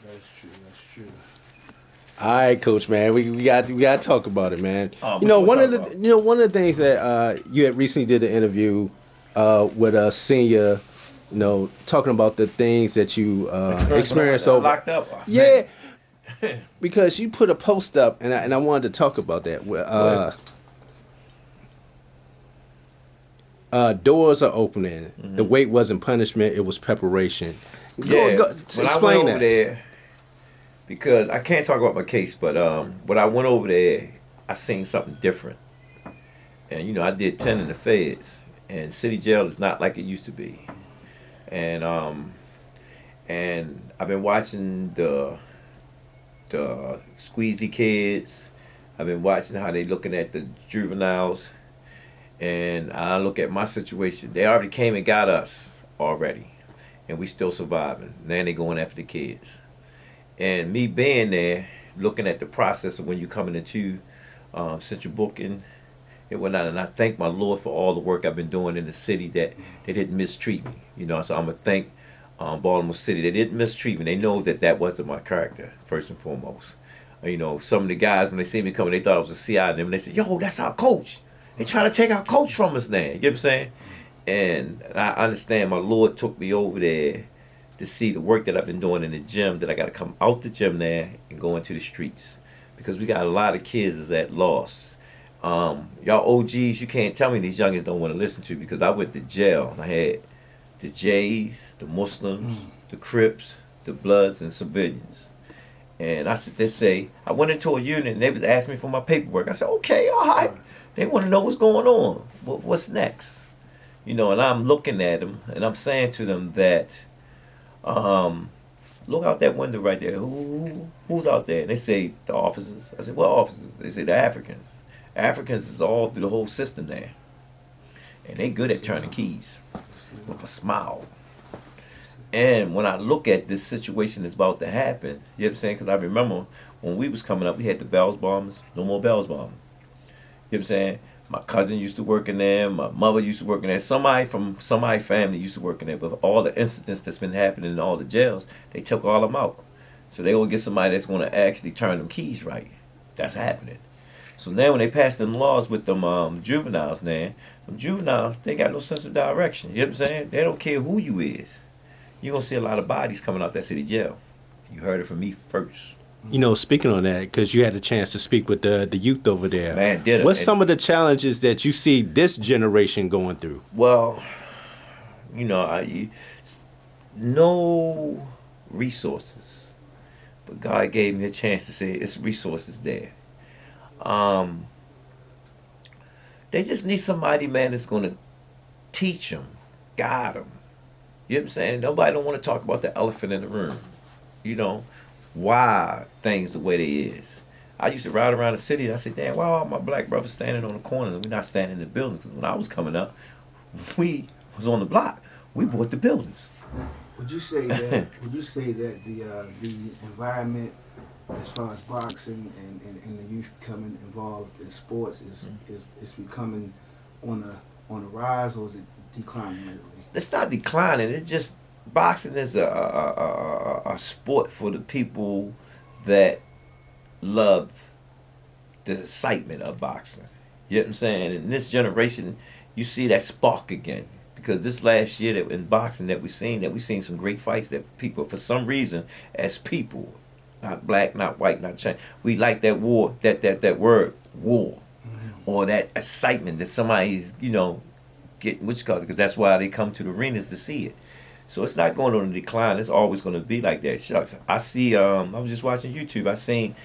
That's true. That's true. All right, Coach, man, we got to talk about it, man. What you want to talk about? One of the things that you had recently did an interview with a senior, talking about the things that you Experience when experienced I over. locked up. Oh, Yeah, man. because you put a post up, and I wanted to talk about that. Doors are opening. The wait wasn't punishment; it was preparation. Yeah, when I went Explain over that. there, because I can't talk about my case, but when I went over there, I seen something different. And I did 10 in the feds, and city jail is not like it used to be. And I've been watching the squeezy kids. I've been watching how they looking at the juveniles, and I look at my situation. They already came and got us already, and we still surviving. Now they going after the kids. And me being there, looking at the process of when you coming into central booking and whatnot, and I thank my Lord for all the work I've been doing in the city that they didn't mistreat me. So I'm gonna thank Baltimore City. They didn't mistreat me. They know that wasn't my character first and foremost. Some of the guys when they see me coming, they thought I was a CI. And they said, "Yo, that's our coach. They trying to take our coach from us now." You get what I'm saying? And I understand my Lord took me over there to see the work that I've been doing in the gym, that I got to come out the gym there and go into the streets. Because we got a lot of kids that's at loss. Y'all OGs, you can't tell me these youngins don't want to listen to, because I went to jail. And I had the Jays, the Muslims, the Crips, the Bloods, and civilians. And I sit there say, I went into a unit and they was asking me for my paperwork. I said, okay, all right. They want to know what's going on. What's next? And I'm looking at them and I'm saying to them that, look out that window right there. Who's out there? And they say the officers. I said, what officers? They say the Africans. Africans is all through the whole system there. And they good at turning keys with a smile. And when I look at this situation that's about to happen, you know what I'm saying? Because I remember when we was coming up, we had the Bells bombers. No more Bells bombers. You know what I'm saying? My cousin used to work in there. My mother used to work in there. Somebody from somebody's family used to work in there. But all the incidents that's been happening in all the jails, they took all them out. So they will get somebody that's going to actually turn them keys right. That's happening. So now when they pass them laws with them juveniles now, them juveniles, they got no sense of direction. You know what I'm saying? They don't care who you is. You're going to see a lot of bodies coming out that city jail. You heard it from me first. Speaking on that, because you had a chance to speak with the youth over there. Man, did it. What's some of the challenges that you see this generation going through? Well, no resources. But God gave me a chance to say it's resources there. They just need somebody, man, that's going to teach them, guide them. You know what I'm saying? Nobody don't want to talk about the elephant in the room. Why things the way they is. I used to ride around the city and I said, damn, why are all my black brothers standing on the corner and we're not standing in the buildings? Because when I was coming up, we was on the block. We bought the buildings. Would you say that? The environment, as far as boxing and the youth becoming involved in sports, is becoming on a rise, or is it declining lately? It's not declining. It's just boxing is a sport for the people that love the excitement of boxing. You know what I'm saying? In this generation, you see that spark again. Because this last year that in boxing that we seen some great fights that people, for some reason, as people, not black, not white, not Chinese, we like that war, that word, war, or that excitement that somebody's, getting, because that's why they come to the arenas to see it. So it's not going on a decline. It's always going to be like that. Shucks. I see, I was just watching YouTube. I seen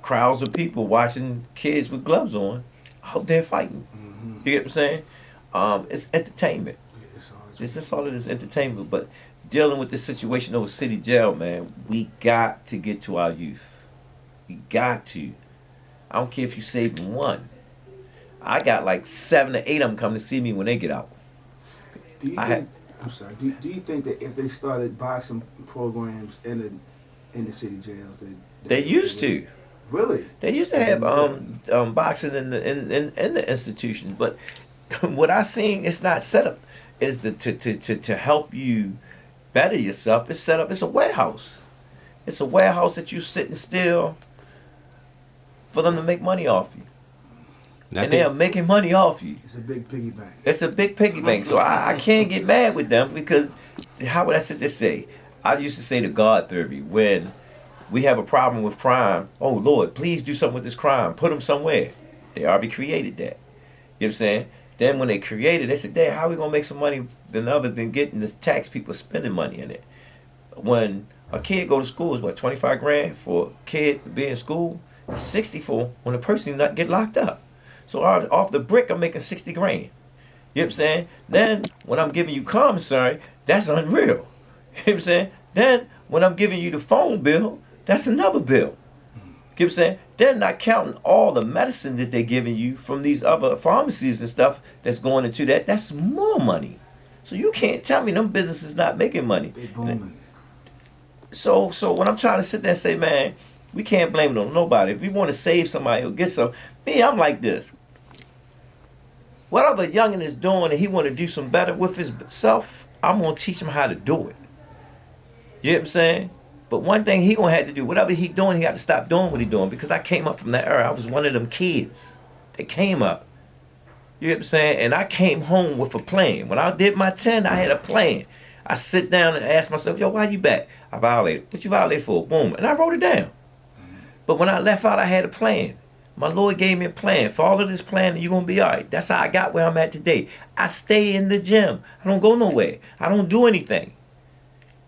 crowds of people watching kids with gloves on out there fighting. You get what I'm saying? It's entertainment. It's just all of this entertainment. But dealing with this situation over city jail, man, we got to get to our youth. We got to. I don't care if you saving one. I got like 7 to 8 of them coming to see me when they get out. Do you think that if they started boxing programs in the city jails, they used to. Really? They used to have boxing in the institution, but what I seen, it's not set up is to help you better yourself. It's set up. It's a warehouse. It's a warehouse that you sitting still for them to make money off you. And they are making money off you. It's a big piggy bank. It's a big piggy bank. So I can't get mad with them because how would I sit there say? I used to say the God theory when we have a problem with crime. Oh Lord, please do something with this crime. Put them somewhere. They already created that. You know what I'm saying? Then when they created, they said, "Dad, how are we gonna make some money other than getting the tax people spending money in it?" When a kid go to school is what, 25 grand for a kid to be in school? 60 for when a person not get locked up. So off the brick, I'm making 60 grand. You know what I'm saying? Then when I'm giving you commissary, that's unreal. You know what I'm saying? Then when I'm giving you the phone bill, that's another bill. You know what I'm saying? Then not counting all the medicine that they're giving you from these other pharmacies and stuff that's going into that. That's more money. So you can't tell me them businesses not making money. They booming. So when I'm trying to sit there and say, man, we can't blame it on nobody. If we want to save somebody or get some, me, I'm like this. Whatever youngin is doing and he want to do some better with himself, I'm going to teach him how to do it. You know what I'm saying? But one thing he going to have to do, whatever he doing, he got to stop doing what he doing because I came up from that era. I was one of them kids that came up. You know what I'm saying? And I came home with a plan. When I did my 10, I had a plan. I sit down and ask myself, yo, why you back? I violated. What you violated for? Boom. And I wrote it down. But when I left out, I had a plan. My Lord gave me a plan. Follow this plan and you're going to be all right. That's how I got where I'm at today. I stay in the gym. I don't go nowhere. I don't do anything.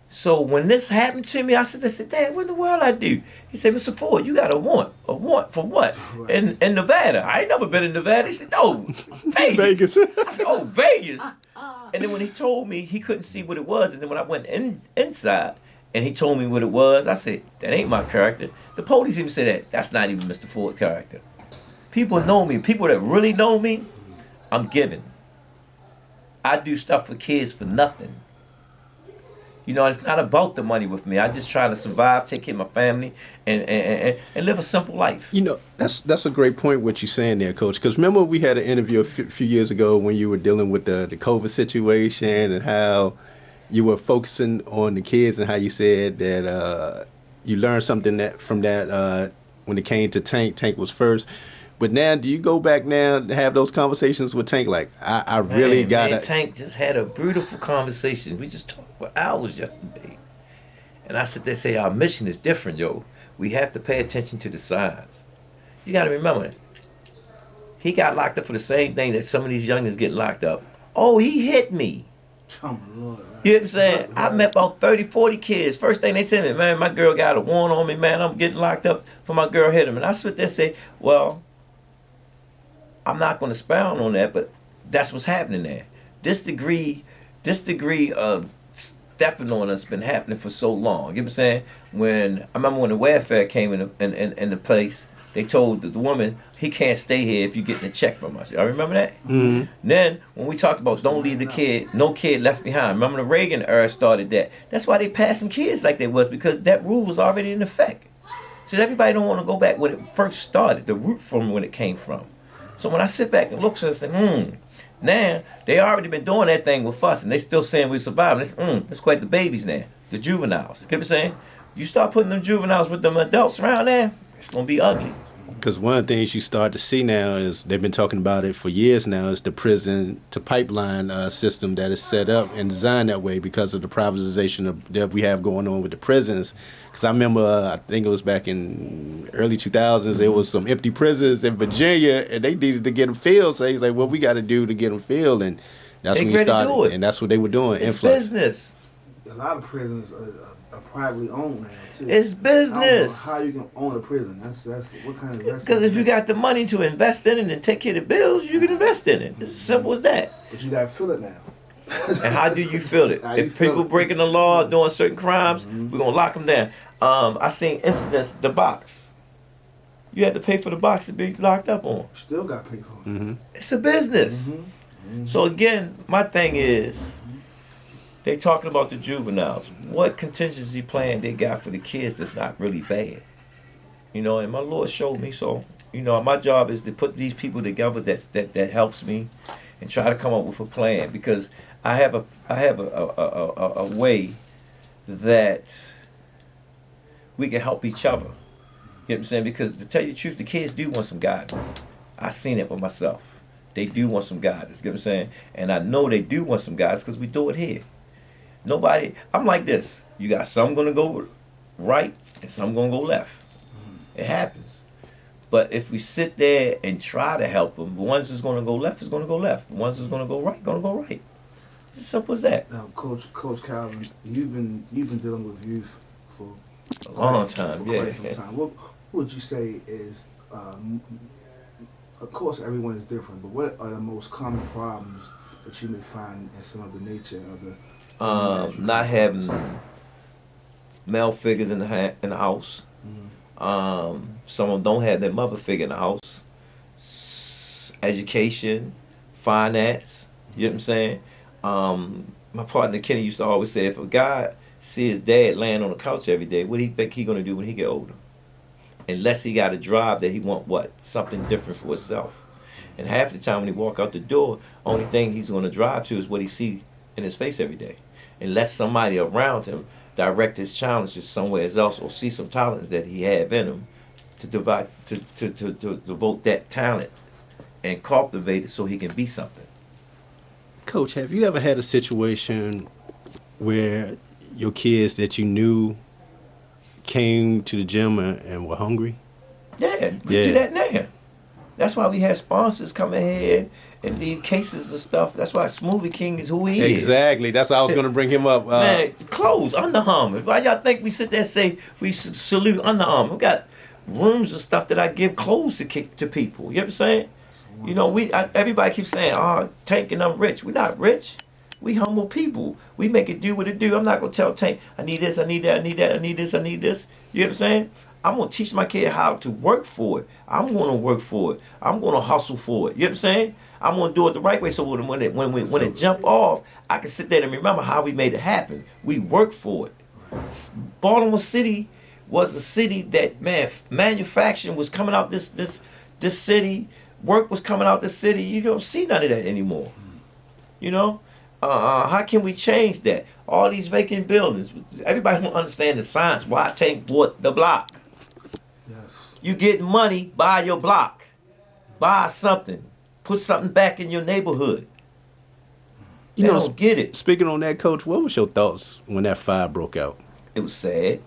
So when this happened to me, I said, Dad, what in the world I do? He said, Mr. Ford, you got a warrant. A warrant for what? In Nevada. I ain't never been in Nevada. He said, no, Vegas. I said, oh, Vegas. And then when he told me, he couldn't see what it was. And then when I went inside and he told me what it was, I said, that ain't my character. The police even said that's not even Mr. Ford's character. People know me. People that really know me, I'm giving. I do stuff for kids for nothing. You know, it's not about the money with me. I just try to survive, take care of my family, and live a simple life. You know, that's a great point what you're saying there, Coach. Because remember we had an interview a few years ago when you were dealing with the COVID situation and how you were focusing on the kids and how you said that you learned something from that when it came to Tank. Tank was first. But now, do you go back now and have those conversations with Tank? Like, I really got to... Tank just had a beautiful conversation. We just talked for hours yesterday. And I sit there and say, our mission is different, yo. We have to pay attention to the signs. You got to remember, he got locked up for the same thing that some of these youngins get locked up. Oh, he hit me. Oh, my Lord. You know what I'm saying? I met about 30, 40 kids. First thing they said to me, man, my girl got a warrant on me, man. I'm getting locked up for my girl hit him. And I sit there and say, well... I'm not going to expound on that, but that's what's happening there. This degree of stepping on us been happening for so long. You know what I'm saying? I remember when the welfare came in the place, they told the woman, he can't stay here if you get the check from us. Y'all remember that? Mm-hmm. Then when we talked about don't leave the kid, no kid left behind. Remember the Reagan era started that. That's why they passing kids like they was, because that rule was already in effect. So everybody don't want to go back when it first started, the root from when it came from. So when I sit back and look, I say, now they already been doing that thing with us, and they still saying we surviving. It's quite the babies now, the juveniles. You know what I'm saying? You start putting them juveniles with them adults around there, it's gonna be ugly. Because one of the things you start to see now is they've been talking about it for years now is the prison to pipeline system that is set up and designed that way because of the privatization that we have going on with the prisons. Because I remember, I think it was back in early 2000s, there was some empty prisons in Virginia and they needed to get them filled. So he's like, what we got to do to get them filled? And that's when we started. And that's what they were doing. It's business. A lot of prisons are privately owned now too. It's business. I don't know how you can own a prison. That's what kind of investment? Because if you got the money to invest in it and take care of the bills, you can invest in it. It's as simple as that. But you gotta fill it now. And how do you feel it? If people breaking the law, doing certain crimes, we're gonna lock them down. I seen incidents, the box. You had to pay for the box to be locked up on. Still got to pay for it. Mm-hmm. It's a business. So again, my thing is, they talking about the juveniles. What contingency plan they got for the kids that's not really bad? You know, and my Lord showed me. So, you know, my job is to put these people together that helps me and try to come up with a plan, because I have a way that we can help each other. You know what I'm saying? Because to tell you the truth, the kids do want some guidance. I seen it for myself. They do want some guidance. You know what I'm saying? And I know they do want some guidance because we do it here. Nobody, I'm like this. You got some gonna go right and some gonna go left. It happens. But if we sit there and try to help them, the ones that's gonna go left is gonna go left. The ones that's gonna go right, gonna go right. It's as simple as that. Now, Coach Calvin, you've been dealing with youth for A long time, for yeah. quite some time. What would you say is, of course, everyone is different, but what are the most common problems that you may find in some of the nature of the Not having male figures in the house. Some of them don't have their mother figure in the house. Education, finance. You know what I'm saying? My partner Kenny used to always say, if a guy see his dad laying on the couch every day, what do you think he gonna do when he get older? Unless he got a drive that he want what? Something different for himself. And half the time when he walk out the door, only thing he's gonna drive to is what he see in his face every day. Unless somebody around him direct his challenges somewhere else or see some talent that he have in him to devote that talent and cultivate it so he can be something. Coach, have you ever had a situation where your kids that you knew came to the gym and were hungry? Yeah, we do that now. That's why we had sponsors come in here and leave cases of stuff. That's why Smoothie King is who he is. Exactly. That's why I was going to bring him up. Man, clothes, Under Armour. Why y'all think we sit there and say we salute Under Armour? We got rooms and stuff that I give clothes to people. You know what I'm saying? You know, everybody keeps saying, oh, Tank and I'm rich. We're not rich. We humble people. We make it do what it do. I'm not going to tell Tank, I need this, I need that, I need that, I need this, I need this. You know what I'm saying? I'm going to teach my kid how to work for it. I'm going to work for it. I'm going to hustle for it. You know what I'm saying? I'm going to do it the right way so when it jump off, I can sit there and remember how we made it happen. We worked for it. Baltimore City was a city that, man, manufacturing was coming out this city. Work was coming out the city. You don't see none of that anymore. You know? How can we change that? All these vacant buildings. Everybody don't understand the science. Why Tank bought the block? Yes. You get money, buy your block. Buy something. Put something back in your neighborhood. They don't get it. Speaking on that, Coach, what was your thoughts when that fire broke out? It was sad.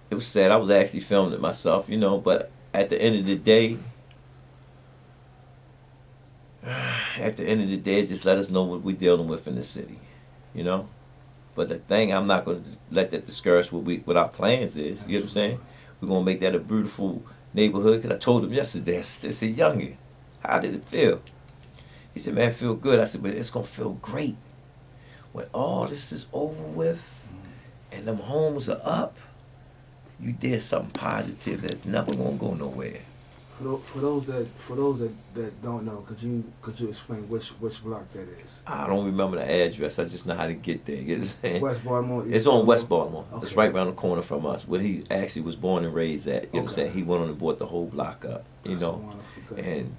It was sad. I was actually filming it myself, you know, but at the end of the day, just let us know what we're dealing with in the city, you know? But the thing, I'm not going to let that discourage what our plans is, you know what I'm saying? We're going to make that a beautiful neighborhood, because I told him yesterday, I said, Youngin, how did it feel? He said, man, it feel good. I said, but it's going to feel great. When all this is over with and them homes are up, you did something positive that's never going to go nowhere. For those that don't know, could you explain which block that is? I don't remember the address. I just know how to get there. You know what I'm saying? West Baltimore. It's on West Baltimore. Okay. It's right around the corner from us, where he actually was born and raised at. You know what I'm saying? He went on and bought the whole block up. You That's know, a wonderful thing. and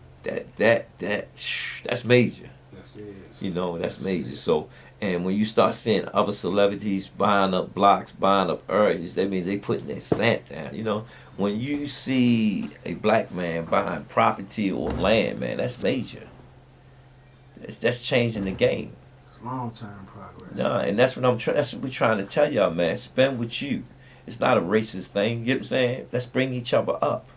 that's major. Yes, it is. You know, that's Yes, major. it is. So, and when you start seeing other celebrities buying up blocks, buying up areas, that means they putting their stamp down. You know, when you see a black man buying property or land, man, that's major. That's changing the game. It's long-term progress. No, and that's what we're trying to tell y'all, man. Spend with you. It's not a racist thing. You know what I'm saying? Let's bring each other up.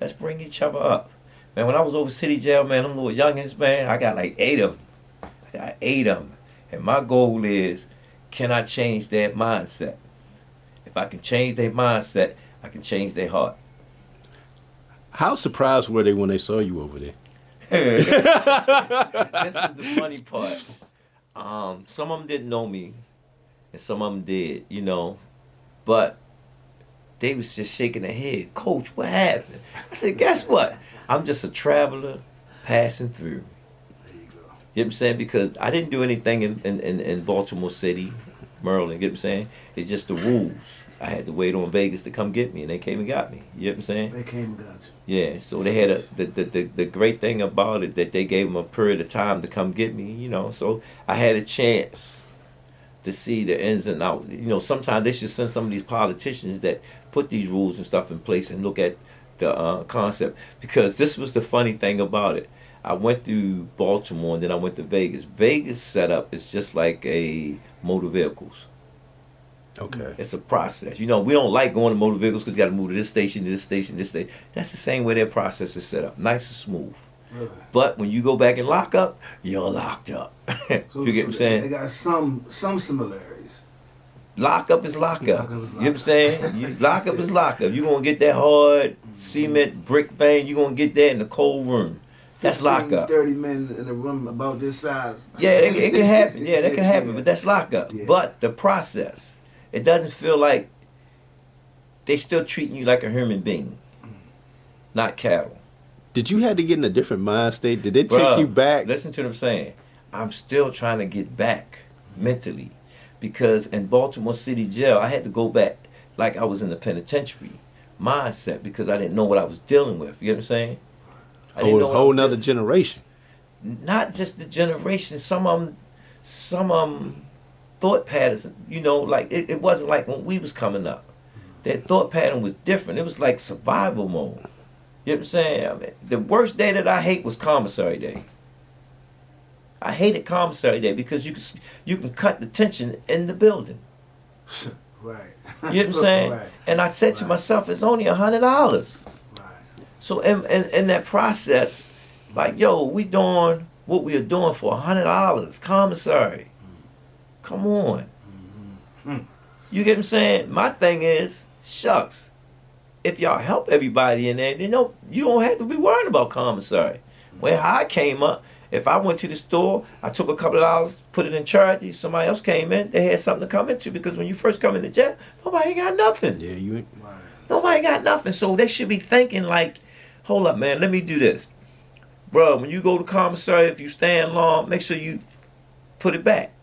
Let's bring each other up. Man, when I was over city jail, man, them little youngins, man, I got like 8 of them. And my goal is, can I change their mindset? If I can change their mindset, I can change their heart. How surprised were they when they saw you over there? This is the funny part. Some of them didn't know me, and some of them did, you know. But they was just shaking their head. Coach, what happened? I said, guess what? I'm just a traveler passing through. You know what I'm saying? Because I didn't do anything in Baltimore City, Maryland. You know what I'm saying? It's just the rules. I had to wait on Vegas to come get me, and they came and got me. You know what I'm saying? They came and got you. Yeah, so they had the great thing about it that they gave them a period of time to come get me, you know. So I had a chance to see the ins and outs. You know, sometimes they should send some of these politicians that put these rules and stuff in place and look at the concept. Because this was the funny thing about it. I went to Baltimore and then I went to Vegas. Vegas setup is just like a motor vehicles. Okay. It's a process. You know, we don't like going to motor vehicles because you got to move to this station, this station, this station. That's the same way their process is set up. Nice and smooth. Really? But when you go back and lock up, you're locked up. You get what I'm saying? They got some similarities. Lock up is lock up. You know what I'm saying? Lock up is lock up. You're going to get that hard cement brick thing. You're going to get that in the cold room. That's lock up. 30 men in a room about this size. Yeah, it can happen. Yeah, that can happen. But that's lock up. Yeah. But the process. It doesn't feel like they still treating you like a human being, not cattle. Did you have to get in a different mind state? Did it take you back? Listen to what I'm saying. I'm still trying to get back mentally because in Baltimore City Jail, I had to go back like I was in the penitentiary mindset because I didn't know what I was dealing with. You know what I'm saying? Whole nother generation. Not just the generation. Some of them thought patterns, you know, like it wasn't like when we was coming up. Their thought pattern was different. It was like survival mode. You know what I'm saying? I mean, the worst day that I hate was commissary day. I hated commissary day because you can cut the tension in the building. Right. You know what I'm saying? Right. And I said to myself, it's only $100. Right. So in that process, like, yo, we doing what we are doing for $100, commissary. Come on. Mm-hmm. You get what I'm saying? My thing is, shucks, if y'all help everybody in there, you know, you don't have to be worrying about commissary. Well, how I came up, if I went to the store, I took a couple of dollars, put it in charity, somebody else came in, they had something to come into because when you first come in the jail, nobody got nothing. Yeah, you ain't. Nobody got nothing. So they should be thinking like, hold up, man, let me do this. Bro, when you go to commissary, if you stand long, make sure you put it back.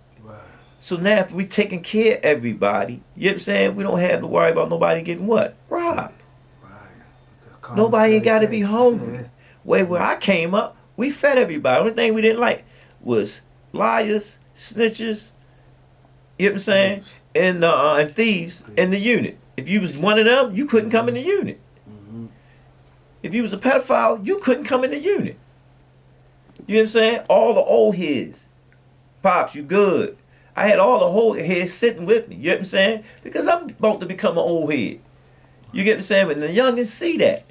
So now if we taking care of everybody, you know what I'm saying? We don't have to worry about nobody getting what? Robbed. Right. Nobody ain't got to be hungry. Yeah. Where I came up, we fed everybody. The only thing we didn't like was liars, snitchers, you know what I'm saying? And thieves in the unit. If you was one of them, you couldn't come in the unit. Mm-hmm. If you was a pedophile, you couldn't come in the unit. You know what I'm saying? All the old heads. Pops, you good. I had all the old heads sitting with me. You know what I'm saying? Because I'm about to become an old head. You get what I'm saying? But the youngins see that.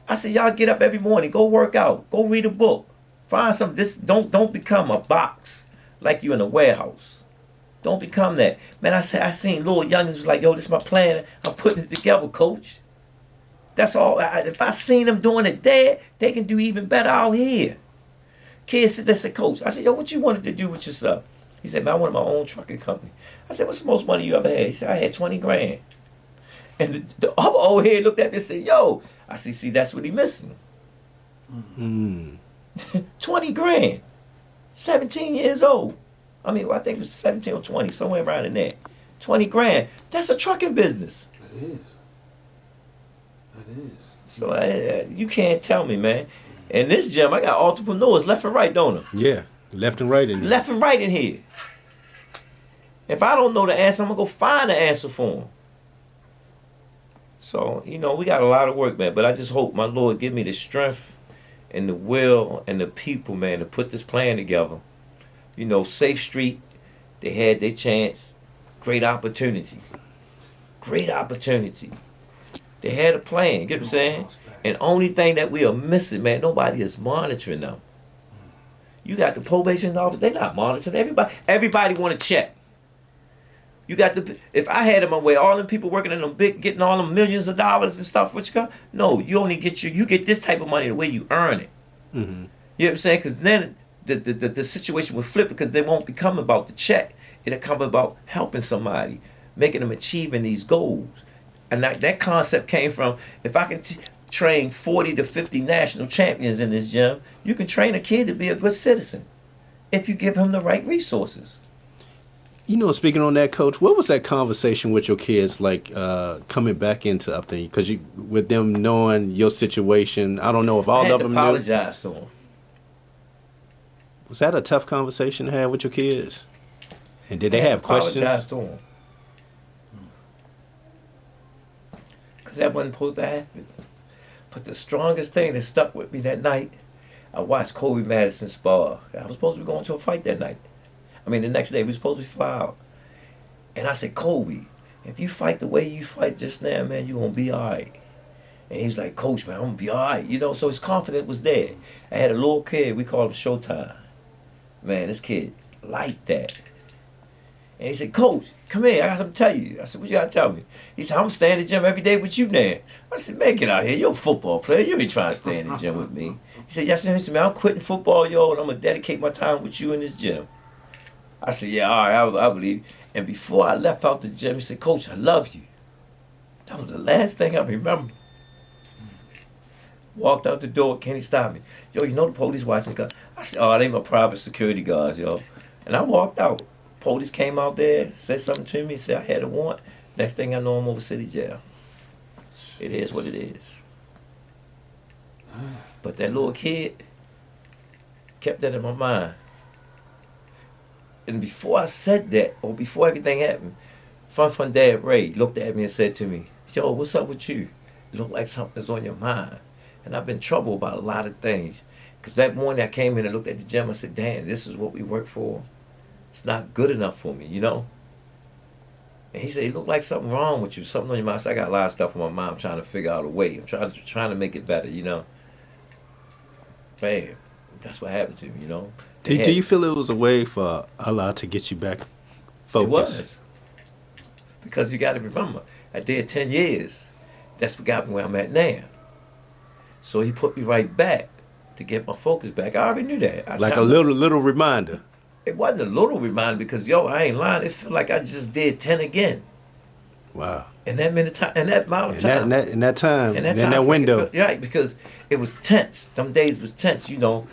I said, y'all get up every morning, go work out, go read a book. Find something. Don't become a box like you in a warehouse. Don't become that. Man, I seen little youngins was like, yo, this is my plan. I'm putting it together, coach. That's all. If I seen them doing it there, they can do even better out here. Kids sit there and say, coach, I said, yo, what you wanted to do with yourself? He said, man, I wanted my own trucking company. I said, what's the most money you ever had? He said, I had 20 grand. And the other old head looked at me and said, yo. I said, see, that's what he missing. Mm. 20 grand. 17 years old. I mean, I think it was 17 or 20, somewhere around in there. 20 grand. That's a trucking business. It is. It is. So you can't tell me, man. In this gym, I got entrepreneurs left and right, don't I? Yeah. Left and right in here. Left and right in here. If I don't know the answer, I'm going to go find the answer for them. So, you know, we got a lot of work, man. But I just hope my Lord give me the strength and the will and the people, man, to put this plan together. You know, Safe Street, they had their chance. Great opportunity. Great opportunity. They had a plan, you get what I'm saying? And only thing that we are missing, man, nobody is monitoring them. You got the probation office, they're not monitoring everybody. Everybody want to check. You got if I had it my way, all them people working in them big, getting all them millions of dollars and stuff, what you got? No, you only get you get this type of money the way you earn it. Mm-hmm. You know what I'm saying? Because then the situation will flip because they won't become about the check. It'll come about helping somebody, making them achieving these goals. And that concept came from, if I can train 40 to 50 national champions in this gym, you can train a kid to be a good citizen if you give him the right resources. You know, speaking on that, Coach, what was that conversation with your kids like coming back into up there? Because with them knowing your situation, I don't know if all of them apologize to them. Was that a tough conversation to have with your kids? And did they have questions? Apologize to him. Because that wasn't supposed to happen. But the strongest thing that stuck with me that night, I watched Kobe Madison spar. I was supposed to be going to a fight that night. I mean, the next day we were supposed to fly out. And I said, Kobe, if you fight the way you fight just now, man, you're going to be all right. And he was like, Coach, man, I'm going to be all right. You know, so his confidence was there. I had a little kid, we called him Showtime. Man, this kid liked that. And he said, Coach, come here, I got something to tell you. I said, what you got to tell me? He said, I'm staying in the gym every day with you now. I said, man, get out here. You're a football player. You ain't trying to stay in the gym with me. He said, yes, sir. He said, man, I'm quitting football, yo, and I'm going to dedicate my time with you in this gym. I said, yeah, all right, I believe. And before I left out the gym, he said, Coach, I love you. That was the last thing I remember. Walked out the door, Kenny stopped me. Yo, you know the police watching the car? I said, oh, they my private security guards, yo. And I walked out. Police came out there, said something to me, said I had a warrant. Next thing I know, I'm over city jail. It is what it is. But that little kid kept that in my mind. And before I said that, or before everything happened, Fun Dad Ray looked at me and said to me, yo, what's up with you? It looked like something's on your mind. And I've been troubled about a lot of things. Because that morning I came in and looked at the gym, I said, damn, this is what we work for. It's not good enough for me, you know? And he said, it looked like something wrong with you, something on your mind. I said, I got a lot of stuff on my mind. I'm trying to figure out a way. I'm trying to make it better, you know? Man, that's what happened to me, you know? Do you feel it was a way for Allah to get you back focused? It was. Because you got to remember, I did 10 years. That's what got me where I'm at now. So he put me right back to get my focus back. I already knew that. Like a little reminder. It wasn't a little reminder because, yo, I ain't lying. It felt like I just did 10 again. Wow. In that minute time, in that amount of time. In that window. Right, because it was tense. Them days was tense, you know.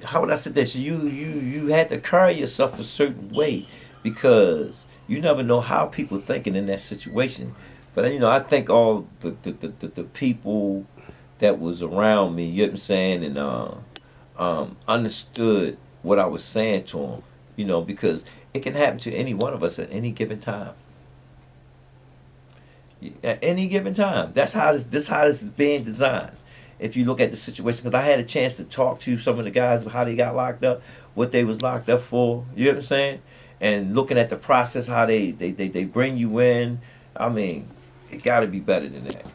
How would I say this? You had to carry yourself a certain way because you never know how people thinking in that situation. But, you know, I think all the people that was around me, you know what I'm saying, and understood what I was saying to them, you know, because it can happen to any one of us at any given time. At any given time. That's how this is being designed. If you look at the situation, because I had a chance to talk to some of the guys how they got locked up, what they was locked up for, you know what I'm saying? And looking at the process, how they bring you in, I mean, it got to be better than that.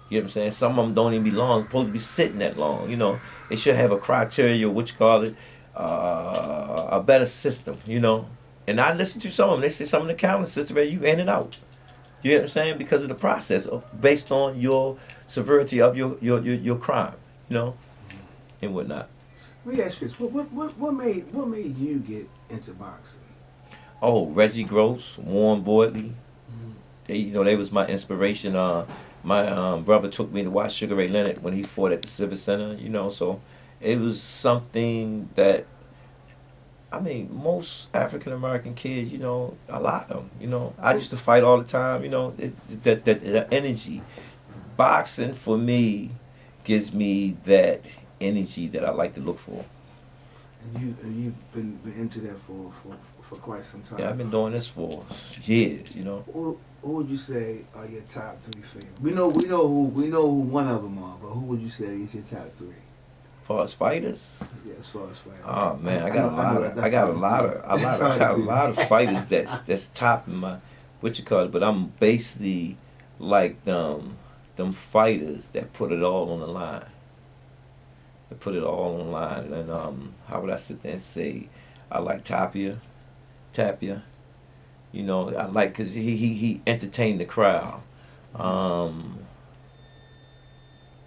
You know what I'm saying? Some of them don't even be long, supposed to be sitting that long, you know. They should have a criteria, what you call it, a better system, you know. And I listen to some of them, they say some of the counting system where you in and out. You know what I'm saying? Because of the process, based on your severity of your crime, you know, and whatnot. Let me ask you this: what made you get into boxing? Oh, Reggie Gross, Warren Boydley, they was my inspiration. My brother took me to watch Sugar Ray Leonard when he fought at the Civic Center, you know. So it was something that, I mean, most African American kids, you know, a lot of them, you know. I used to fight all the time, you know. The energy, boxing for me gives me that energy that I like to look for. And you've been into that for quite some time. Yeah, I've been doing this for years, you know. Who would you say are your top three favorites? We know who one of them are, but who would you say is your top three? As far as fighters? Yeah, as far as fighters. Oh man, I got a lot of fighters that's topping my what you call it, but I'm basically like them fighters that put it all on the line. They put it all on the line, and how would I sit there and say I like Tapia, you know, I like because he entertained the crowd.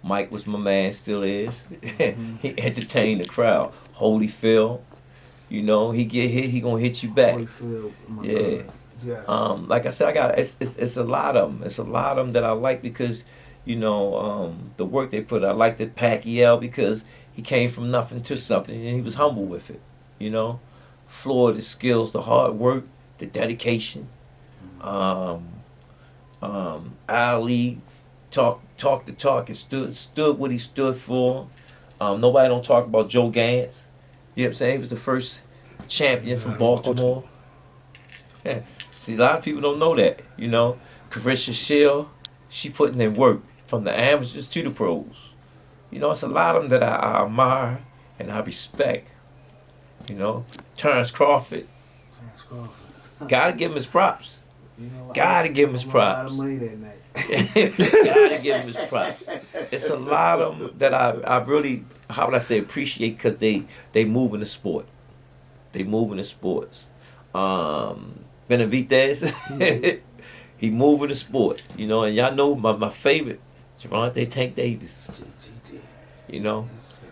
Mike was my man, still is. He entertained the crowd. Holyfield, you know, he get hit, he gonna hit you back. Holyfield, yeah. God. Yes. Like I said, it's a lot of them. It's a lot of them that I like because, you know, the work they put. I like the Pacquiao because he came from nothing to something and he was humble with it. You know, Floyd, the skills, the hard work, the dedication. Ali talked the talk and stood what he stood for. Nobody don't talk about Joe Gans. You know what I'm saying? He was the first champion from Baltimore. See, a lot of people don't know that. You know, Carisha Shield, she putting in work from the amateurs to the pros. You know, it's a lot of them that I admire and I respect. You know, Terrence Crawford. Terrence Crawford. Gotta give him his props. You know, Gotta give him his I won a lot props. of money that night. Gotta give him his props. It's a lot of them that I really, how would I say, appreciate because they move in the sport. They move in the sports. Benavidez, he move in the sport. You know, and y'all know my favorite, Javante Tank Davis. You know,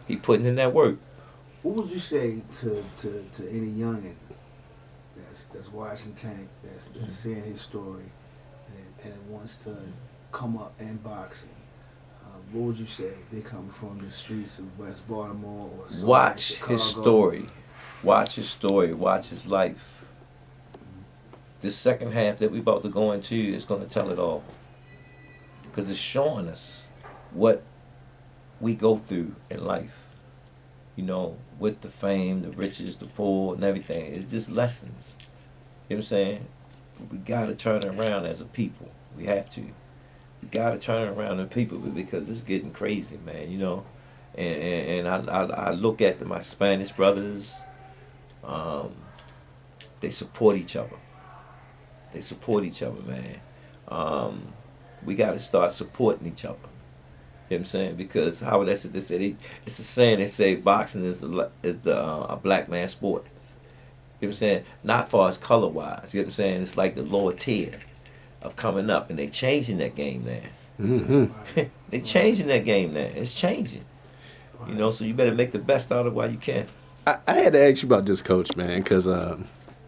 he putting in that work. What would you say to any youngin that's watching Tank, that's seeing his story, and wants to come up in boxing? What would you say? They come from the streets of West Baltimore or somewhere, Watch Chicago? his story. Watch his story. Watch his life. This second half that we about to go into is going to tell it all. Because it's showing us what we go through in life. You know, with the fame, the riches, the poor, and everything. It's just lessons. You know what I'm saying? But we got to turn it around as a people. We have to. We got to turn it around as people because it's getting crazy, man, you know. And I look at my Spanish brothers. They support each other. They support each other, man. We got to start supporting each other. You know what I'm saying? Because how would they say it's a saying, they say boxing is a black man's sport. You know what I'm saying? Not far as color wise. You know what I'm saying? It's like the lower tier of coming up, and they changing that game there. Mm-hmm. They changing that game there. It's changing. You know, so you better make the best out of it while you can. I had to ask you about this coach, man, because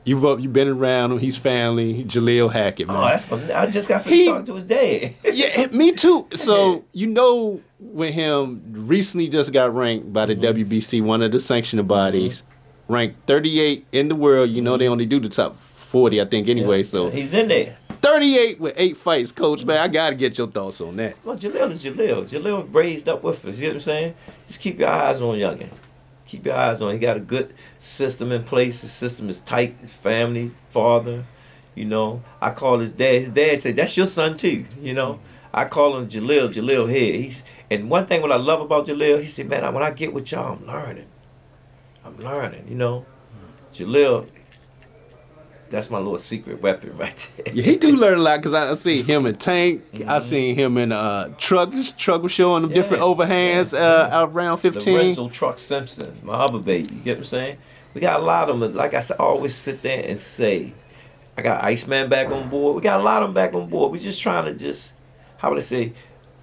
you've been around him. He's family. Jalil Hackett, man. Oh, that's I just got finished talking to his dad. Yeah, me too. So you know, with him, recently just got ranked by the WBC, one of the sanctioning bodies, ranked 38 in the world. You know, they only do the top 40, I think, anyway. So he's in there. 38 with 8 fights, coach, man. I got to get your thoughts on that. Well, Jalil is Jalil. Jalil raised up with us. You know what I'm saying? Just keep your eyes on youngin. Keep your eyes on. He got a good system in place. His system is tight. His family, father, you know. I call his dad. His dad said, "That's your son too." You know. I call him Jalil. Jalil here. And one thing what I love about Jalil, he said, "Man, when I get with y'all, I'm learning. You know." Jalil. That's my little secret weapon right there. Yeah, he do learn a lot because I see him in Tank. I seen him in Truck was showing them different overhands out around 15. Lorenzo Truck Simpson, my other baby. You get what I'm saying? We got a lot of them. Like I said, I always sit there and say, I got Iceman back on board. We got a lot of them back on board. We just trying to how would I say,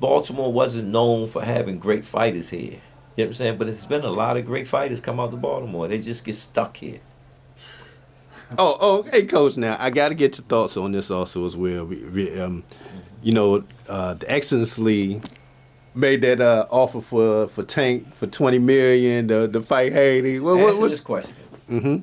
Baltimore wasn't known for having great fighters here. You know what I'm saying? But there's been a lot of great fighters come out to Baltimore. They just get stuck here. Hey, Coach. Now I got to get your thoughts on this also as well. You know, the Excellence League made that offer for Tank for $20 million to fight Haiti. Answer this question. Mm-hmm.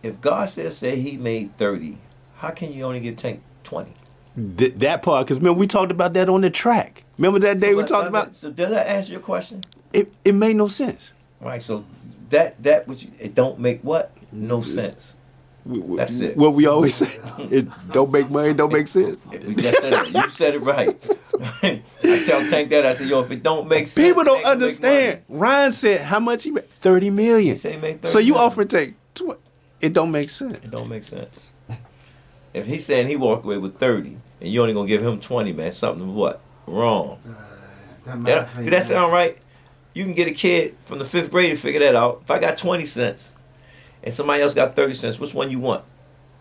If Garcia said he made 30, how can you only give Tank 20? That part, because remember we talked about that on the track. Remember that day we talked about? So does that answer your question? It made no sense. Right. So that which it don't make what? No sense. That's it. What we always say, it don't make money, don't make sense. We just said it. You said it right. I tell Tank that. I said, yo, if it don't make sense, people don't understand. Ryan said how much he made? $30 million. He said he made 30 so you million. offer Tank, it don't make sense. It don't make sense. If he's saying he walked away with 30 and you only gonna give him 20, man, something what? Wrong. Do that sound right? You can get a kid from the 5th grade to figure that out. If I got 20 cents and somebody else got 30 cents, which one you want?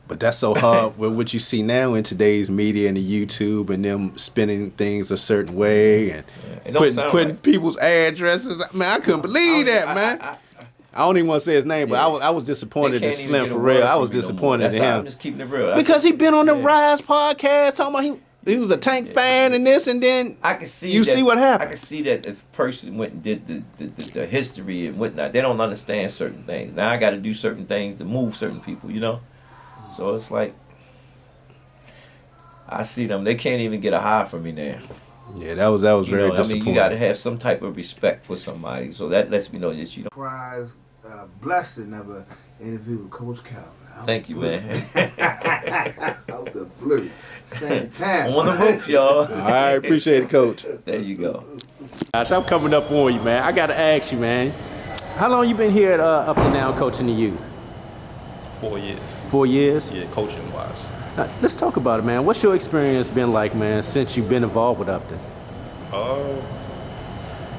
But that's so hard with what you see now in today's media and the YouTube and them spinning things a certain way and putting people's addresses. Man, I couldn't believe that, man. I don't even want to say his name, but I was disappointed in Slim for real. I was disappointed in him. I'm just keeping it real. Because he been on the Rise podcast talking about he was a Tank fan and this and then I can see you see what happened. I can see that if a person went and did the history and whatnot, they don't understand certain things. Now I got to do certain things to move certain people, you know? So it's like, I see them. They can't even get a high from me now. Yeah, that was very disappointing. I mean, you got to have some type of respect for somebody. So that lets me know that you don't. Prize blessing of an interview with Coach Calvin. Thank you, man. Out the blue. Same time. On the roof, y'all. All right, appreciate it, Coach. There you go. Gosh, I'm coming up on you, man. I gotta ask you, man. How long you been here at Upton now coaching the youth? 4 years. 4 years? Yeah, coaching wise. Now, let's talk about it, man. What's your experience been like, man, since you've been involved with Upton?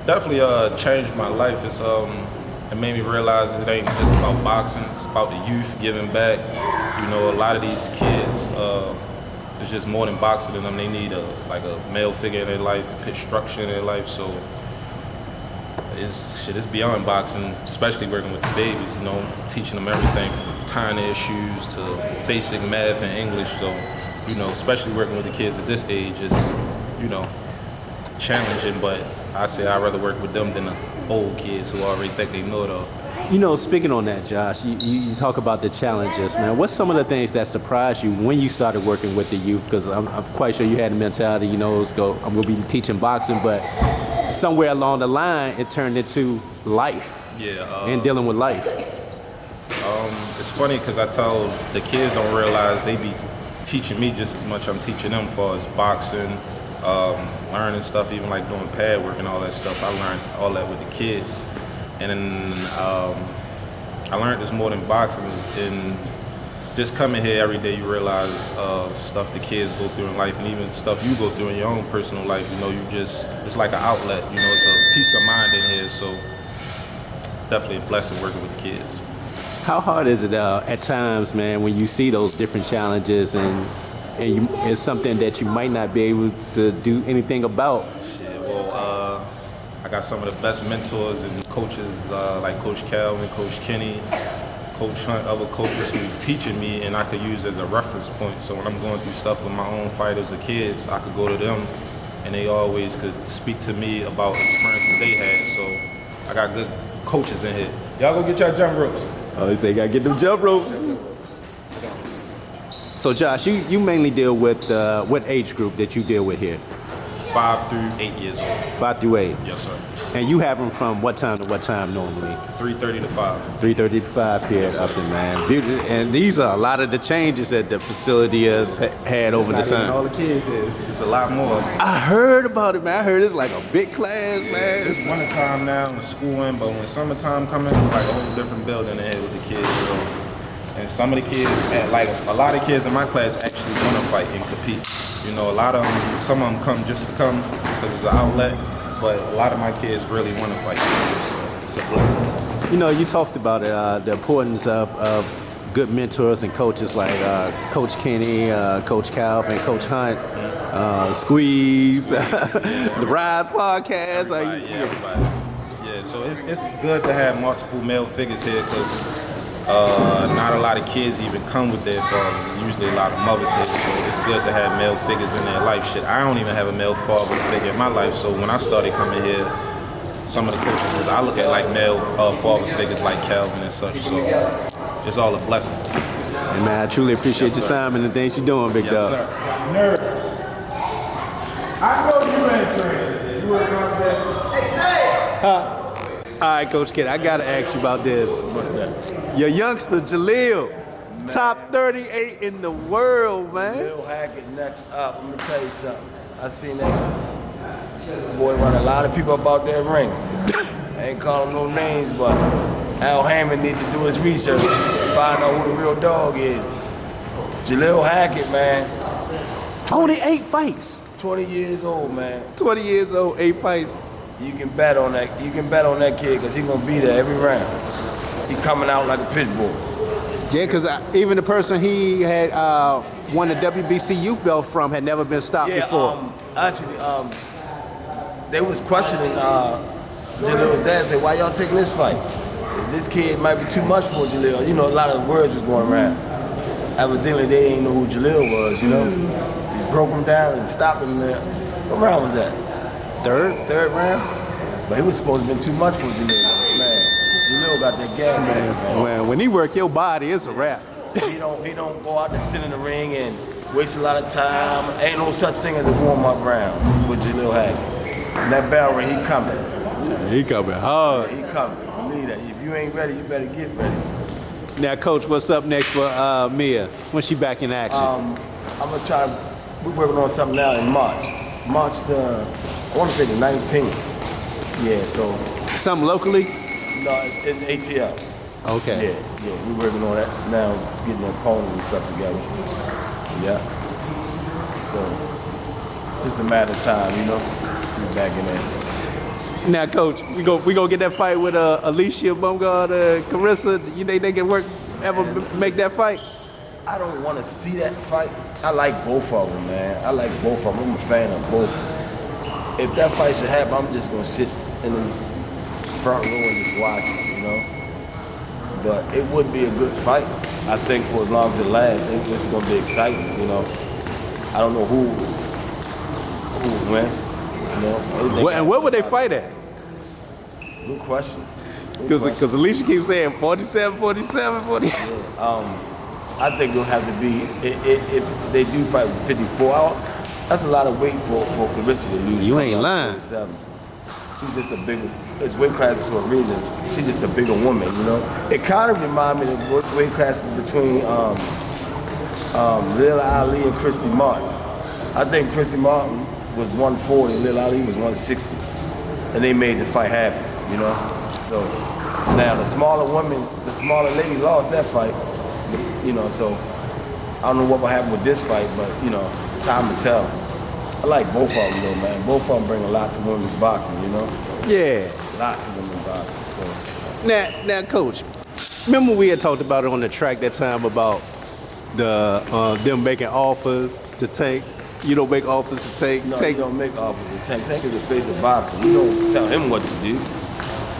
Definitely changed my life. It made me realize it ain't just about boxing. It's about the youth giving back. You know, a lot of these kids, it's just more than boxing in them. They need a male figure in their life, a pitch structure in their life. So it's beyond boxing, especially working with the babies. You know, teaching them everything from tying their shoes to basic math and English. So, you know, especially working with the kids at this age is, you know, challenging. But I say I'd rather work with them than the old kids who already think they know it all. You know, speaking on that, Josh, you talk about the challenges, man. What's some of the things that surprised you when you started working with the youth? Because I'm quite sure you had the mentality, you know, I'm going to be teaching boxing, but somewhere along the line, it turned into life. Yeah. And dealing with life. It's funny because I tell the kids don't realize they be teaching me just as much I'm teaching them as far as boxing, learning stuff, even like doing pad work and all that stuff. I learned all that with the kids. And then I learned this more than boxing is in just coming here every day. You realize stuff the kids go through in life, and even stuff you go through in your own personal life. You know, it's like an outlet. You know, it's a peace of mind in here. So it's definitely a blessing working with the kids. How hard is it at times, man, when you see those different challenges and it's something that you might not be able to do anything about? I got some of the best mentors and coaches like Coach Calvin, Coach Kenny, Coach Hunt, other coaches who teaching me and I could use as a reference point. So when I'm going through stuff with my own fighters or kids, I could go to them and they always could speak to me about experiences they had. So I got good coaches in here. Y'all go get y'all jump ropes. Oh, they say you gotta get them jump ropes. So Josh, you mainly deal with what age group that you deal with here? 5 through 8 years old. 5 through 8. Yes, sir. And you have them from what time to what time normally? 3:30 to 5. 3:30 to 5 here at Upton, man. And these are a lot of the changes that the facility has had over the time. All the kids here. It's a lot more. I heard about it, man. I heard it's like a big class, man. It's wintertime now, when school in, but when summertime come in, like a whole different building in here with the kids. So, and some of the kids, like a lot of kids in my class actually want to fight and compete. You know, a lot of them, some of them come just to come because it's an outlet, but a lot of my kids really want to fight. So it's a blessing. You know, you talked about the importance of good mentors and coaches like Coach Kenny, Coach Calvin, Coach Hunt, Squeeze, the Rise podcast. Everybody. Yeah, so it's good to have multiple male figures here because not a lot of kids even come with their fathers. There's usually a lot of mothers here, so it's good to have male figures in their life. Shit, I don't even have a male father figure in my life, so when I started coming here, some of the coaches I look at like male father figures like Calvin and such, so it's all a blessing. Hey man, I truly appreciate your time and the things you're doing, big dog. Yes, sir. Nervous. I know you ain't trained. You working on that? Hey, say! All right, Coach Kid, I gotta ask you about this. What's that? Your youngster, Jalil, top 38 in the world, man. Jalil Hackett next up. Let me tell you something. I seen that boy run a lot of people about that ring. I ain't calling no names, but Al Hammond needs to do his research and find out who the real dog is. Jalil Hackett, man. Only 8 fights. 20 years old, man. 20 years old, 8 fights. You can bet on that. You can bet on that kid because he's gonna be there every round. He coming out like a pit bull. Yeah, because even the person he had won the WBC youth belt from had never been stopped before. Actually, they was questioning Jalil's dad. Said, "Why y'all taking this fight? This kid might be too much for Jalil." You know, a lot of words was going around. Evidently, they didn't know who Jalil was. You know, he broke him down and stopped him there. What round was that? Third round? But he was supposed to have been too much for Jalil. Man, Jalil got that gas. Man, when he work your body, it's a wrap. He don't go out to sit in the ring and waste a lot of time. Ain't no such thing as a warm-up round with Jalil Hackett. And that bell ring, he coming. He coming hard. He coming. Believe that. If you ain't ready, you better get ready. Now, Coach, what's up next for Mia when she back in action? I'm gonna try. We're working on something now in March. March I want to say the 19th. Yeah. So. Something locally? No, in ATL. Okay. Yeah. We're working on that now, getting the opponent and stuff together. Yeah. So it's just a matter of time, you know. We're back in there. Now, Coach, we go get that fight with Alicia Bumgard, Carissa. You think they can make that fight? I don't want to see that fight. I like both of them, man. I like both of them. I'm a fan of both. If that fight should happen, I'm just gonna sit in the front row and just watch it, you know. But it would be a good fight. I think for as long as it lasts, it's gonna be exciting, you know. I don't know who would win. You know, And what would they fight at? Good question. Because Alicia keeps saying 47, 47, 40. I think it'll have to be, if they do fight with 54 out, that's a lot of weight for Carissa to lose. You ain't lying. 47. She's just a bigger, it's weight classes for a reason. She's just a bigger woman, you know. It kind of reminds me of the weight classes between Lil Ali and Christy Martin. I think Christy Martin was 140 and Lil Ali was 160. And they made the fight happen, you know. So now the smaller lady lost that fight, you know, so I don't know what will happen with this fight, but you know, time will tell. I like both of them though, man. Both of them bring a lot to women's boxing, you know? Yeah. A lot to women's boxing, so. Now, Coach, remember we had talked about it on the track that time about them making offers to Tank? You don't make offers to Tank? No, Tank. you don't make offers to Tank. Tank is the face of boxing. You don't tell him what to do.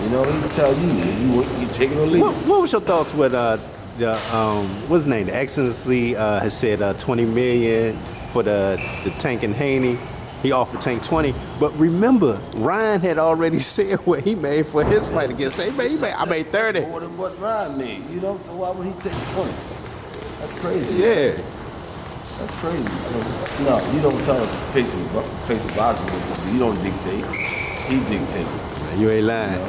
You know, he tell you. You take it or leave it. What was your thoughts with what's his name? The Excellency has said $20 million for the Tank and Haney. He offered Tank 20, but remember, Ryan had already said what he made for his fight against. I made 30. More than what Ryan made, you know. So why would he take 20? That's crazy. Yeah. That's crazy. No, you don't tell the face of boxing. You don't dictate. He dictates. You ain't lying.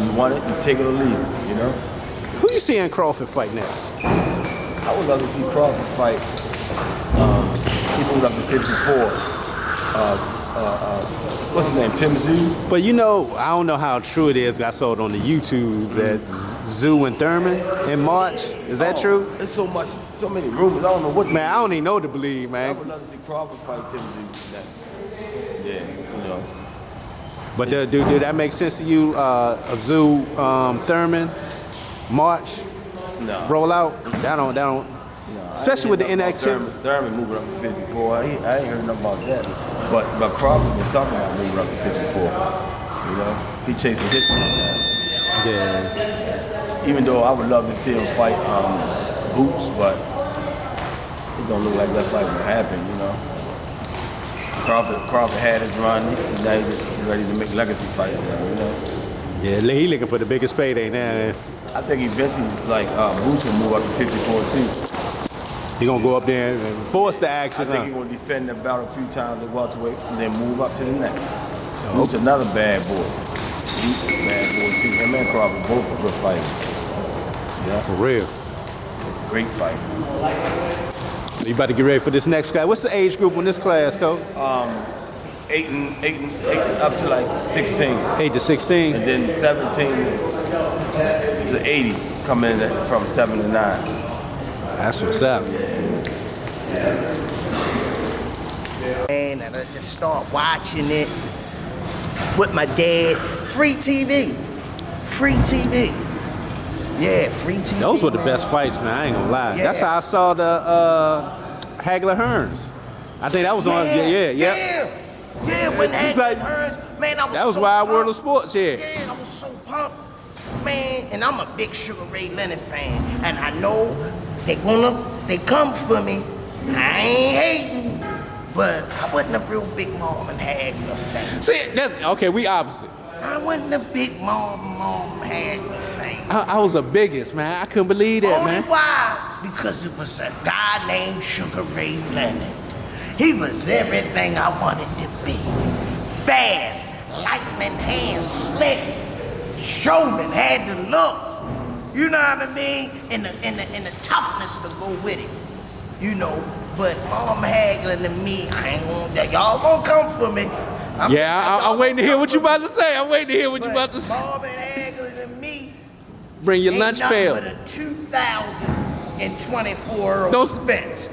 You want it, you take it or leave it, you know? Who you seeing Crawford fight next? I would love to see Crawford fight. He moved up to 54. What's his name? Tim Zoo? But you know, I don't know how true it is. I saw it on the YouTube that Zoo and Thurman in March. Is that true? There's so many rumors. I don't know what. Man, I don't even know to believe, I man. would love to see Crawford fight Tim Zoo next. Yeah, you know. But do that make sense to you? Zoo, Thurman, March, No. roll out? That don't. No, Especially with the inactivity. Thurman moving up to 54. I ain't heard nothing about that. But Crawford been talking about moving up to 54. You know, he chasing history now. Yeah. Even though I would love to see him fight Boots, but it don't look like that fight will happen. You know, Crawford had his run, and now he's just ready to make legacy fights now. You know. Yeah, he looking for the biggest payday now. I think eventually, like Boots will move up to 54 too. He gonna go up there and force the action. I think he's gonna defend the bout a few times at welterweight and then move up to the next. Boots another bad boy. He's a bad boy too. Him and Crawford both are good fighters. Yeah, For real. great fighters. So you about to get ready for this next guy. What's the age group in this class, Coach? 8 up to like 16, 8 to 16. and then 17 to 80 coming in from 7 to 9. That's what's up. And I just start watching it with my dad. Free TV. Free TV. Yeah, free TV. Those were the man. best fights, man. I ain't gonna lie. Yeah. That's how I saw the Hagler Hearns. I think that was on. Yeah. Yeah, when It's Hackett like- Hearns, man, I was That was so Wild World of pumped. Sports. Yeah. Yeah, I was so pumped, man. And I'm a big Sugar Ray Leonard fan, and I know they come for me. I ain't hating, but I wasn't a real big Marvin Hagler fan. See, that's okay. We opposite. I wasn't a big Marvin Hagler fan. I was the biggest, man. I couldn't believe that, Only man. why? Because it was a guy named Sugar Ray Leonard. He was everything I wanted to be. Fast, lightning hands, slick, showman, had the looks. You know what I mean? And the toughness to go with it. You know, but Mom Haglin and me, I ain't gonna that y'all gonna come for me. I'm waiting to hear what you about to say. I'm waiting to hear what you about to say. Mom and Haglin and me. Bring your lunch pail. But a 2024 Earl Spence.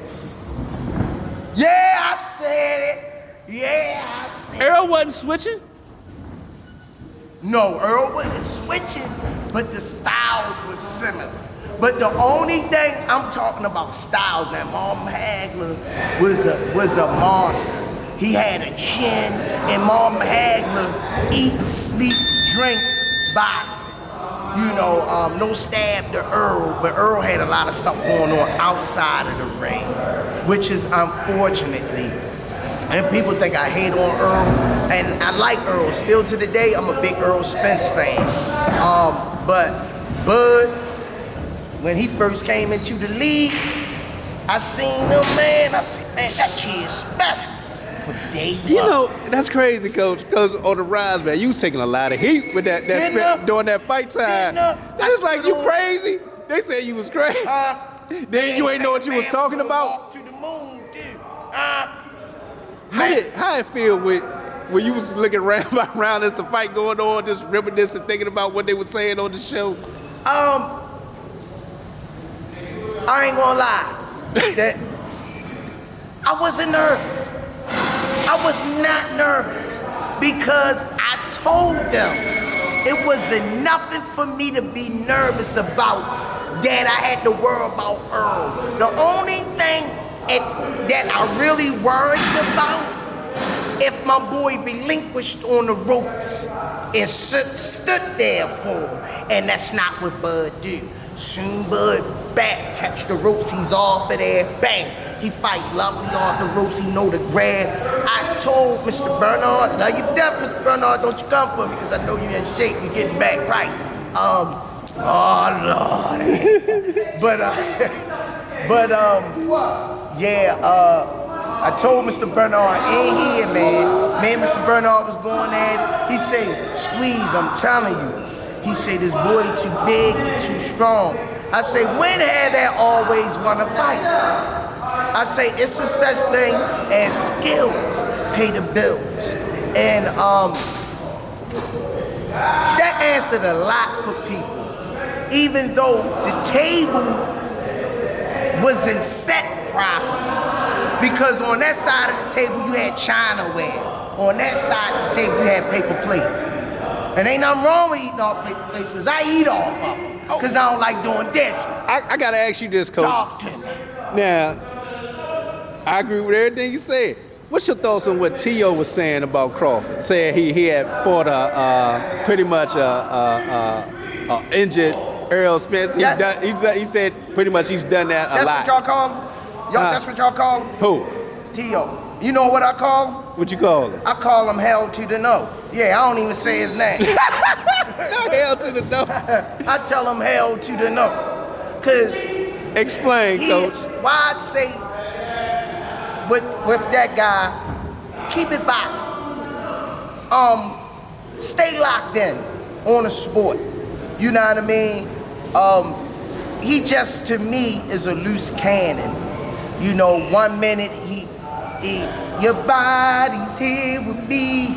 Yeah, I said it. Yeah, I said Earl wasn't switching. No, Earl wasn't switching, but the styles were similar. But the only thing I'm talking about styles that Mom Hagler was a monster. He had a chin, and Mom Hagler eat, sleep, drink, boxing. You know, no stab to Earl, but Earl had a lot of stuff going on outside of the ring, which is unfortunately. And people think I hate on Earl, and I like Earl. Still to the day, I'm a big Earl Spence fan. But Bud, when he first came into the league, I seen him, man. I said, man, that kid's special. For day one. You know, that's crazy, Coach. Because on the rise, man, you was taking a lot of heat with that during that fight time. That's like, you crazy? They said you was crazy. Then you ain't know what you was talking about? To the moon, dude. How it feel when you was looking around as the fight going on, just reminiscing, thinking about what they were saying on the show? I ain't gonna lie. That I wasn't nervous. I was not nervous because I told them it was nothing for me to be nervous about that I had to worry about Earl. The only thing that I really worried about, if my boy relinquished on the ropes and stood there for him, and that's not what Bud do. Soon Bud back touch the ropes, he's off of there, bang. He fight lovely off the ropes, he know the grab. I told Mr. Bernard, love you death, Mr. Bernard, don't you come for me, because I know you in shape, you getting back right. Oh Lord. I told Mr. Bernard, ain't here, man. Man, Mr. Bernard was going at it. He said, Squeeze, I'm telling you. He said, this boy too big and too strong. I say, when had that always want to fight? I say, it's a such thing as skills pay the bills. And that answered a lot for people. Even though the table wasn't set properly. Because on that side of the table, you had Chinaware. On that side of the table, you had paper plates. And ain't nothing wrong with eating off paper plates, because I eat off of them. Because I don't like doing dishes. I got to ask you this, Coach. Talk to me. Now, I agree with everything you said. What's your thoughts on what T.O. was saying about Crawford? Saying he had fought pretty much injured Earl Spence. He said pretty much he's done that a lot. That's what y'all call him? That's what y'all call him? Who? T.O. You know what I call him? What you call him? I call him Hell to the No. Yeah, I don't even say his name. No, Hell to the No. I tell him Hell to the No. Because... Explain, Coach. Why I'd say with that guy, keep it boxing. Stay locked in on a sport. You know what I mean? He just, to me, is a loose cannon. You know, 1 minute he your body's here with me,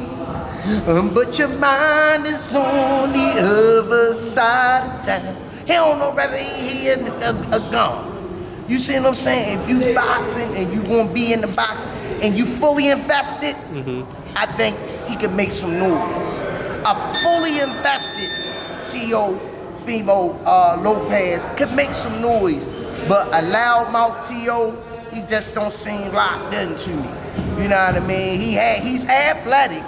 but your mind is on the other side of town. He don't know whether he here or gone. You see what I'm saying? If you boxing and you gonna be in the boxing and you fully invested, I think he can make some noise. A fully invested T.O. Fimo Lopez could make some noise, but a loudmouth T.O., he just don't seem locked in to me. You know what I mean? He's athletic.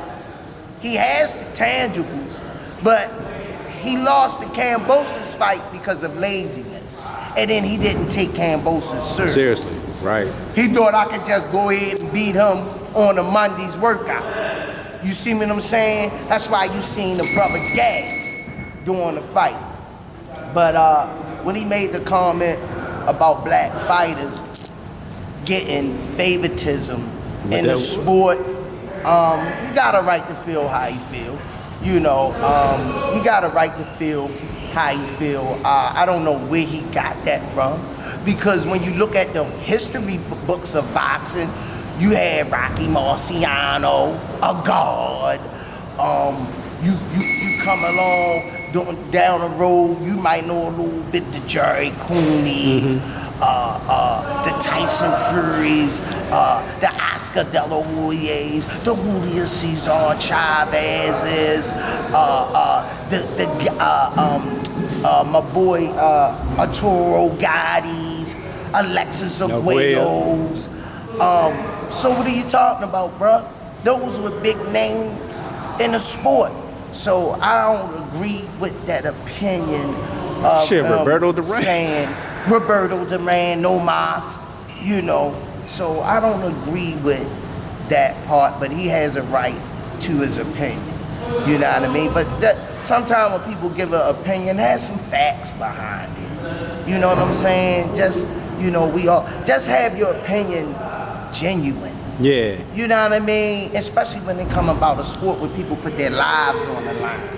He has the tangibles, but he lost the Kambosos fight because of laziness. And then he didn't take Kambosos seriously. Right. He thought I could just go ahead and beat him on a Monday's workout. You see what I'm saying? That's why you seen the brother gas during the fight. But when he made the comment about black fighters getting favoritism in the sport, you got a right to feel how you feel. You know, you got a right to feel how he feel. I don't know where he got that from, because when you look at the history books of boxing, you had Rocky Marciano, a god. You come along down the road, you might know a little bit the Jerry Cooneys, the Tyson Furys, the Oscar De La Hoyas, the Julio Cesar Chavezes, my boy Arturo Gotti's, Alexis Aguelos. So what are you talking about, bruh? Those were big names in the sport. So I don't agree with that opinion of Roberto Duran. saying Roberto Duran, no mas, you know. So I don't agree with that part, but he has a right to his opinion. You know what I mean? But sometimes when people give an opinion, has some facts behind it. You know what I'm saying? Just, you know, just have your opinion genuine. Yeah. You know what I mean? Especially when they come about a sport where people put their lives on the line.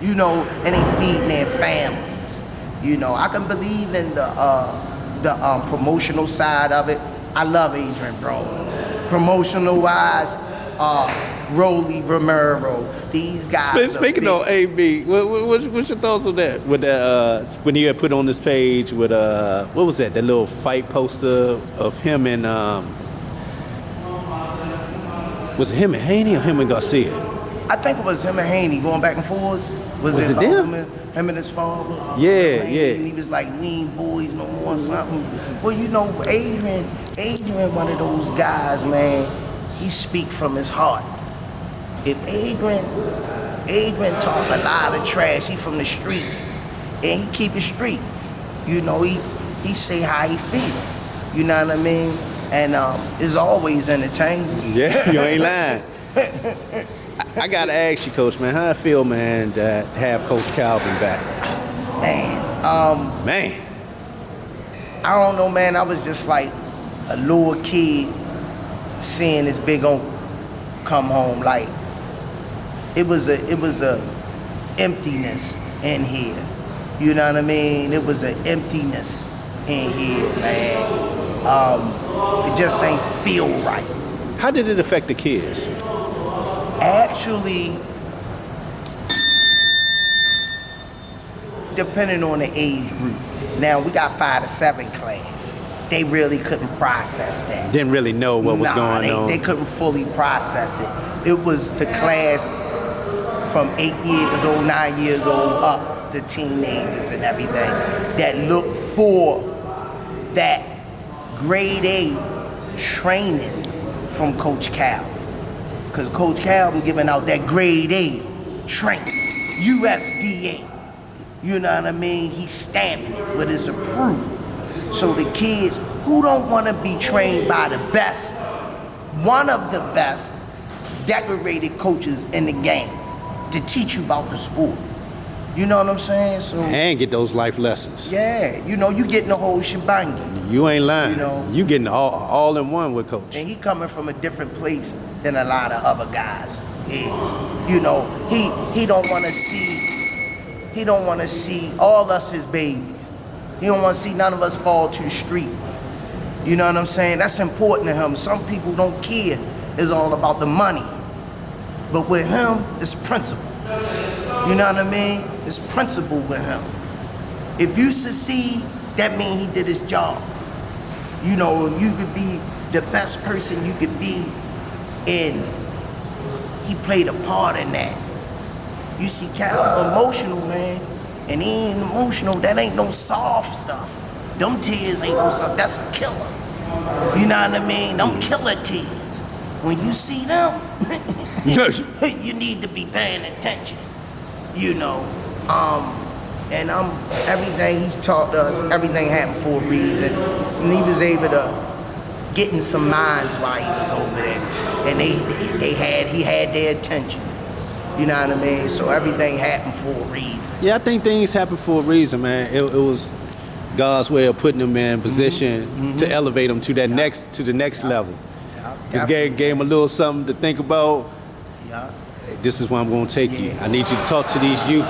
You know, and they feeding their families. You know, I can believe in the promotional side of it. I love Adrian Broner. Promotional wise, Rolly Romero. These guys. Speaking of AB, what's your thoughts on that? With that, when he had put on this page with what was that? That little fight poster of him and was it him and Haney or him and Garcia? I think it was him and Haney going back and forth. Was it them? Him and his father. Yeah, Haney, yeah. And he was like, we ain't boys no more, something. Well, you know, Adrian, one of those guys, man. He speak from his heart. If Adrian talk a lot of trash, he from the streets, and he keep it street. You know, he say how he feel. You know what I mean? And it's always entertaining. Yeah, you ain't lying. I gotta ask you, Coach, man, how I feel, man, to have Coach Calvin back? Man, I don't know, man. I was just like a little kid seeing this big old come home. Like it was a emptiness in here. You know what I mean? It was an emptiness in here, man. It just ain't feel right. How did it affect the kids? Actually, depending on the age group. Now we got 5 to 7 class. They really couldn't process that. Didn't really know what was going on. They couldn't fully process it. It was the class from 8 years old, 9 years old up, the teenagers and everything, that looked for that grade A training from Coach Calvin. Because Coach Calvin giving out that grade A training, USDA. You know what I mean? He's stamping it with his approval. So the kids who don't want to be trained by the best, one of the best decorated coaches in the game to teach you about the sport. You know what I'm saying? So and get those life lessons. Yeah, you know, you getting the whole shebang. You ain't lying. You know, you getting all in one with Coach. And he coming from a different place than a lot of other guys is. You know, he don't want to see all us his babies. He don't want to see none of us fall to the street. You know what I'm saying? That's important to him. Some people don't care. It's all about the money. But with him, it's principle. You know what I mean? It's principle with him. If you succeed, that means he did his job. You know, you could be the best person you could be, and he played a part in that. You see, Cal emotional, man, and he ain't emotional. That ain't no soft stuff. Them tears ain't no soft. That's a killer. You know what I mean? Them killer tears. When you see them, you need to be paying attention. You know, and everything he's taught us, everything happened for a reason, and he was able to get in some minds while he was over there, and he had their attention. You know what I mean? So everything happened for a reason. Yeah, I think things happen for a reason, man. It was God's way of putting them in position to elevate them to that the next level. Just gave him a little something to think about. Yeah. This is where I'm going to take you. I need you to talk to these youth.